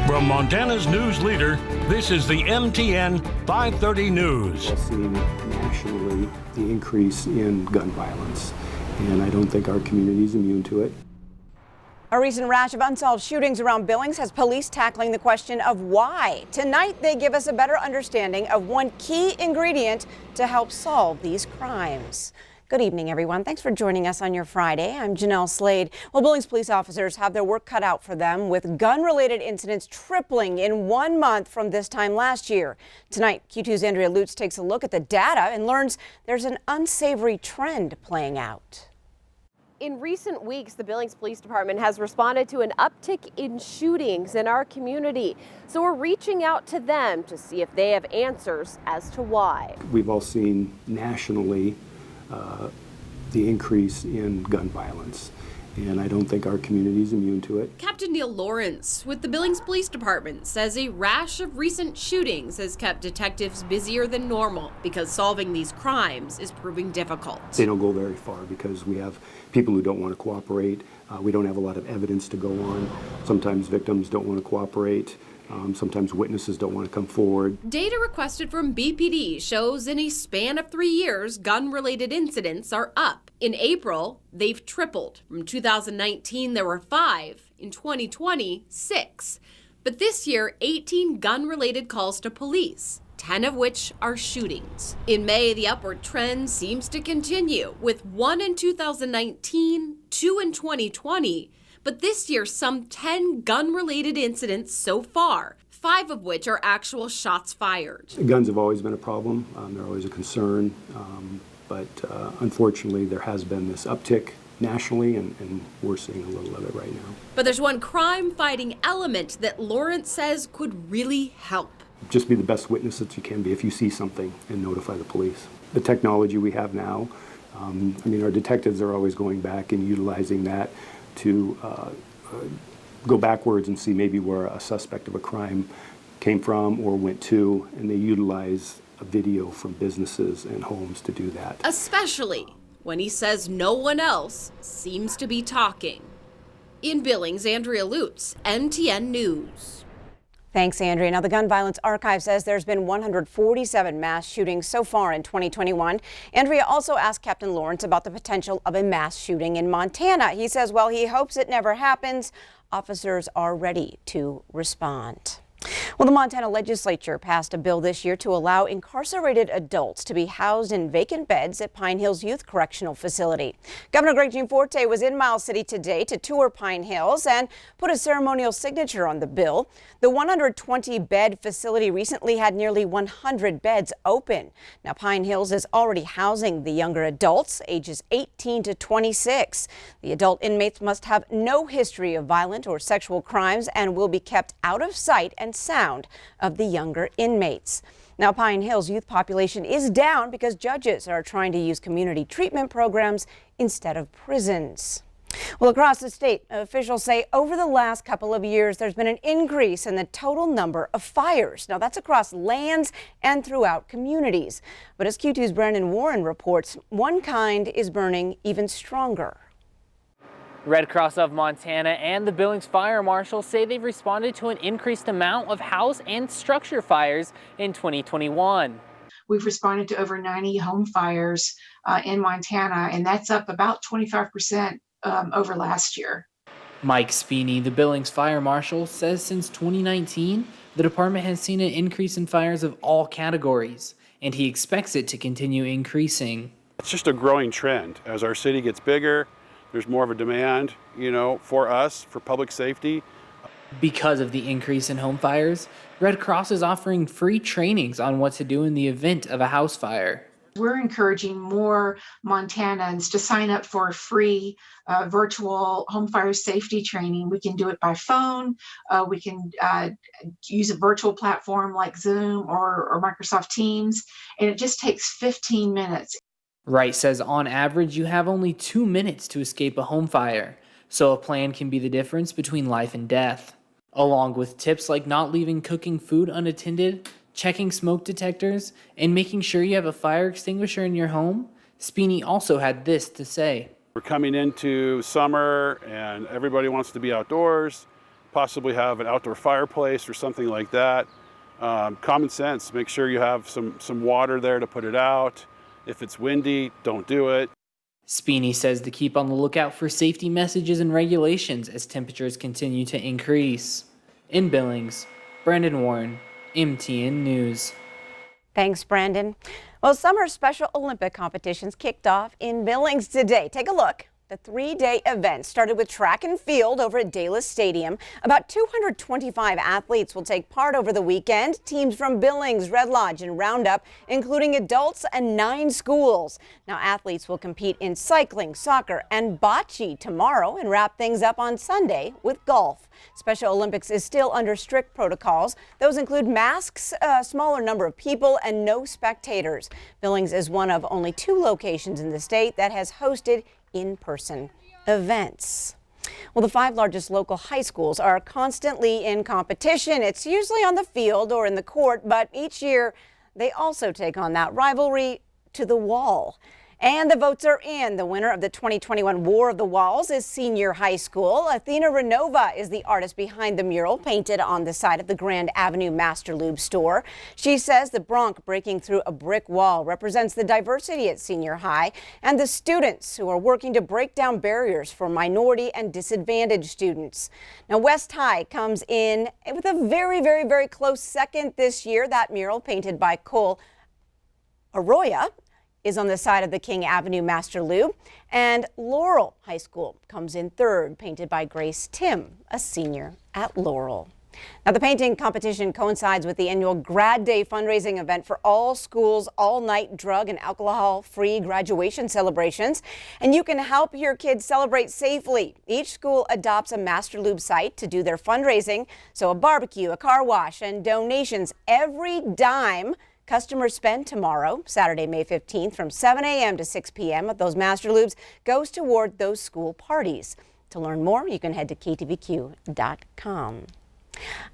From Montana's news leader, this is the MTN 530 News. We've seen nationally the increase in gun violence, and I don't think our community is immune to it. A recent rash of unsolved shootings around Billings has police tackling the question of why. Tonight, they give us a better understanding of one key ingredient to help solve these crimes. Good evening, everyone. Thanks for joining us on your Friday. I'm Jeanelle Slade. Well, Billings police officers have their work cut out for them with gun-related incidents tripling in 1 month from this time last year. Tonight, Q2's Andrea Lutz takes a look at the data and learns there's an unsavory trend playing out. In recent weeks, the Billings Police Department has responded to an uptick in shootings in our community. So we're reaching out to them to see if they have answers as to why. We've all seen nationally the increase in gun violence, and I don't think our community is immune to it. Captain Neil Lawrence with the Billings Police Department says a rash of recent shootings has kept detectives busier than normal because solving these crimes is proving difficult. They don't go very far because we have people who don't want to cooperate. We don't have a lot of evidence to go on. Sometimes victims don't want to cooperate. Sometimes witnesses don't want to come forward. Data requested from BPD shows in a span of 3 years, gun-related incidents are up. In April, they've tripled. From 2019, there were 5. In 2020, 6. But this year, 18 gun-related calls to police, 10 of which are shootings. In May, the upward trend seems to continue, with 1 in 2019, 2 in 2020, but this year, some 10 gun-related incidents so far, 5 of which are actual shots fired. Guns have always been a problem. They're always a concern. But unfortunately, there has been this uptick nationally, and we're seeing a little of it right now. But there's one crime-fighting element that Lawrence says could really help. Just be the best witness that you can be if you see something and notify the police. The technology we have now, our detectives are always going back and utilizing that to go backwards and see maybe where a suspect of a crime came from or went to, and they utilize a video from businesses and homes to do that. Especially when he says no one else seems to be talking. In Billings, Andrea Lutz, MTN News. Thanks, Andrea. Now, the Gun Violence Archive says there's been 147 mass shootings so far in 2021. Andrea also asked Captain Lawrence about the potential of a mass shooting in Montana. He says, while he hopes it never happens, officers are ready to respond. Well, the Montana legislature passed a bill this year to allow incarcerated adults to be housed in vacant beds at Pine Hills Youth Correctional Facility. Governor Greg Gianforte was in Miles City today to tour Pine Hills and put a ceremonial signature on the bill. The 120-bed facility recently had nearly 100 beds open. Now, Pine Hills is already housing the younger adults, ages 18 to 26. The adult inmates must have no history of violent or sexual crimes and will be kept out of sight and sound of the younger inmates. Now, Pine Hills youth population is down because judges are trying to use community treatment programs instead of prisons. Well, across the state, officials say over the last couple of years, there's been an increase in the total number of fires. Now, that's across lands and throughout communities. But as Q2's Brandon Warren reports, one kind is burning even stronger. Red Cross of Montana and the Billings Fire Marshal say they've responded to an increased amount of house and structure fires in 2021. We've responded to over 90 home fires in Montana, and that's up about 25% over last year. Mike Speeney, the Billings Fire Marshal, says since 2019, the department has seen an increase in fires of all categories, and he expects it to continue increasing. It's just a growing trend. As our city gets bigger, there's more of a demand, for us, for public safety. Because of the increase in home fires, Red Cross is offering free trainings on what to do in the event of a house fire. We're encouraging more Montanans to sign up for a free virtual home fire safety training. We can do it by phone. We can use a virtual platform like Zoom or Microsoft Teams, and it just takes 15 minutes. Wright says on average you have only 2 minutes to escape a home fire, so a plan can be the difference between life and death. Along with tips like not leaving cooking food unattended, checking smoke detectors, and making sure you have a fire extinguisher in your home, Speeney also had this to say. We're coming into summer and everybody wants to be outdoors. possibly have an outdoor fireplace or something like that. Common sense, make sure you have some water there to put it out. If it's windy, don't do it. Speeney says to keep on the lookout for safety messages and regulations as temperatures continue to increase. In Billings, Brandon Warren, MTN News. Thanks, Brandon. Well, summer Special Olympic competitions kicked off in Billings today. Take a look. The three-day event started with track and field over at Dallas Stadium. About 225 athletes will take part over the weekend. Teams from Billings, Red Lodge, and Roundup, including adults and 9 schools. Now, athletes will compete in cycling, soccer, and bocce tomorrow and wrap things up on Sunday with golf. Special Olympics is still under strict protocols. Those include masks, a smaller number of people, and no spectators. Billings is one of only 2 locations in the state that has hosted in-person events. Well, the 5 largest local high schools are constantly in competition. It's usually on the field or in the court, but each year they also take on that rivalry to the wall. And the votes are in. The winner of the 2021 War of the Walls is Senior High School. Athena Renova is the artist behind the mural painted on the side of the Grand Avenue Master Lube store. She says the bronc breaking through a brick wall represents the diversity at Senior High and the students who are working to break down barriers for minority and disadvantaged students. Now, West High comes in with a very close second this year. That mural painted by Cole Arroyo is on the side of the King Avenue Master Lube, and Laurel High School comes in third, painted by Grace Tim, a senior at Laurel. Now, the painting competition coincides with the annual Grad Day fundraising event for all schools' all-night drug and alcohol-free graduation celebrations, and you can help your kids celebrate safely. Each school adopts a Master Lube site to do their fundraising, so a barbecue, a car wash, and donations. Every dime customers spend tomorrow, Saturday, May 15th, from 7 a.m. to 6 p.m. at those Master Lubes goes toward those school parties. To learn more, you can head to KTVQ.com.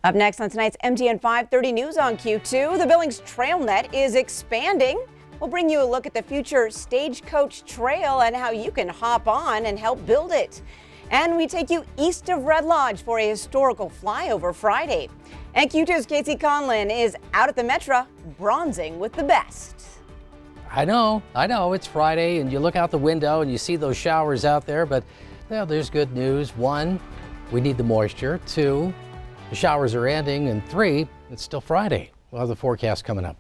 Up next on tonight's MTN 530 News on Q2, the Billings Trail Net is expanding. We'll bring you a look at the future Stagecoach Trail and how you can hop on and help build it. And we take you east of Red Lodge for a historical flyover Friday. And Q2's Casey Conlin is out at the Metro, bronzing with the best. I know, it's Friday and you look out the window and you see those showers out there, but well, there's good news. 1, we need the moisture. 2, the showers are ending. And 3, it's still Friday. We'll have the forecast coming up.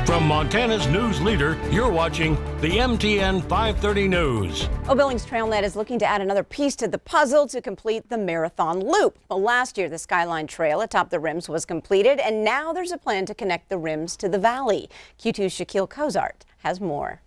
From Montana's news leader, you're watching the MTN 530 News. Well, Billings TrailNet is looking to add another piece to the puzzle to complete the marathon loop. Well, last year, the Skyline Trail atop the rims was completed, and now there's a plan to connect the rims to the valley. Q2's Shaquille Cozart has more.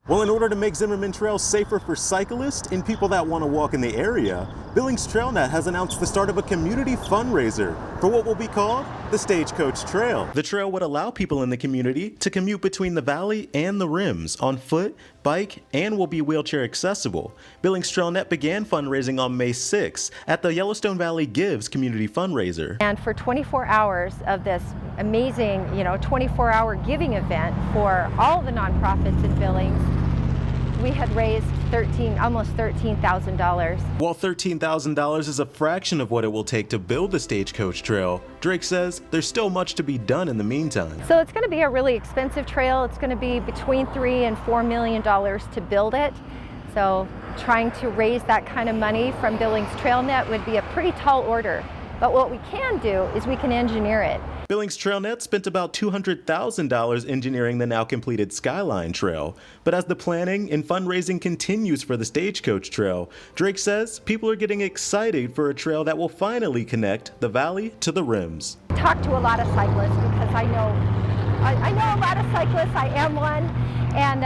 Well, in order to make Zimmerman Trail safer for cyclists and people that want to walk in the area, Billings TrailNet has announced the start of a community fundraiser for what will be called the Stagecoach Trail. The trail would allow people in the community to commute between the valley and the rims on foot, bike, and will be wheelchair accessible. Billings TrailNet began fundraising on May 6th at the Yellowstone Valley Gives community fundraiser. And for 24 hours of this amazing, 24-hour giving event for all the nonprofits in Billings, we had raised almost $13,000. While $13,000 is a fraction of what it will take to build the Stagecoach Trail, Drake says there's still much to be done in the meantime. So it's going to be a really expensive trail. It's going to be between $3 and $4 million to build it. So trying to raise that kind of money from Billings TrailNet would be a pretty tall order. But what we can do is we can engineer it. Billings TrailNet spent about $200,000 engineering the now completed Skyline Trail. But as the planning and fundraising continues for the Stagecoach Trail, Drake says people are getting excited for a trail that will finally connect the valley to the rims. Talk to a lot of cyclists because I know a lot of cyclists. I am one, and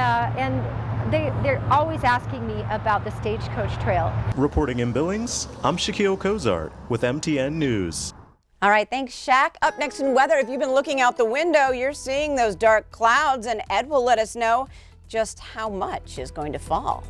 they're always asking me about the Stagecoach Trail. Reporting in Billings, I'm Shaquille Cozart with MTN News. All right, thanks, Shaq. Up next in weather, if you've been looking out the window, you're seeing those dark clouds, and Ed will let us know just how much is going to fall.